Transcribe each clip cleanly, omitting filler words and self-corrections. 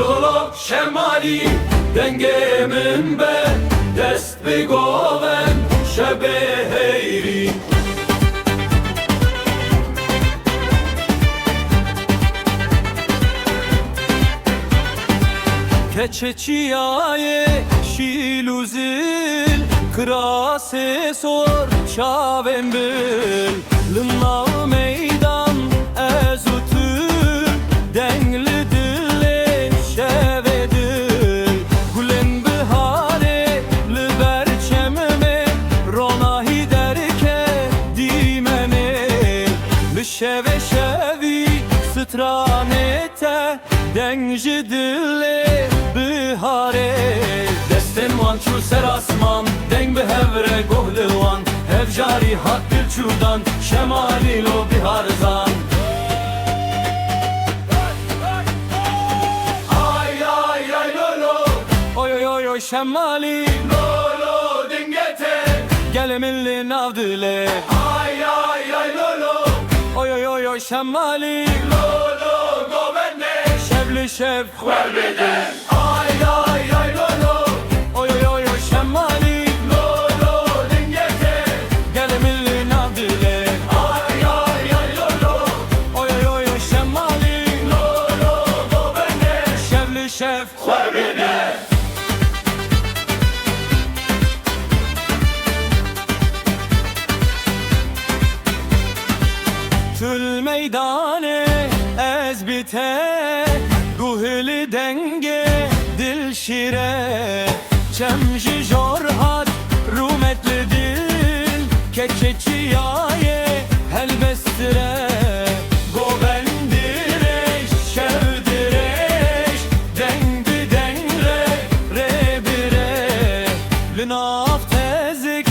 Lolo şemali dengemin be dest bigoven şebe heyri. Keçeçiyaye şiluzil krase sor şavem bil lınna meydan ezutul dengli dille şevedil gulen bihare liber çememe ronahi derke dimene lişeve şevi stranete dengi dille bihare desten wan çu ser asman deng bi hevre gohlewan hev jari hat dil çudan şemali lo biharzan ay ay ay lolo oy oy oy oy şemali lolo dingete gelemilli navdile ay ay ay lolo oy oy oy oy şemali lolo govenne şevli şev khwarbede ay ay ay lolo oy oy oy oy şemali lolo dingete gelemilli navdile ay ay ay lolo oy oy oy oy şemali lolo govenne şevli şev khwarbede tül meydane ez bite guhli denge dil şire çemji jorhat rumetli dil keçeçiyaye helbestire govendireş şevdireş dengbi dengre rebire linaf tezik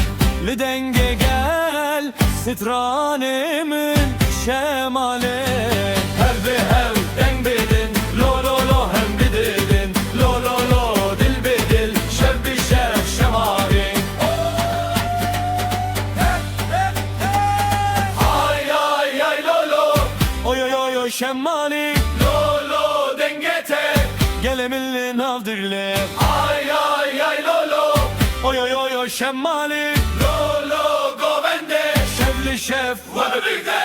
li denge gel sitranemin şemale hev bi hev deng bidin lo lo lo hem bidin lo lo lo dil bidil şev bi şev şemali ay ay ay lo lo oy oy oy oy şemali lo lo dengete gelemilli navdirle ay ay ay lo lo oy oy oy oy şemali lo lo govende şevli şev var birde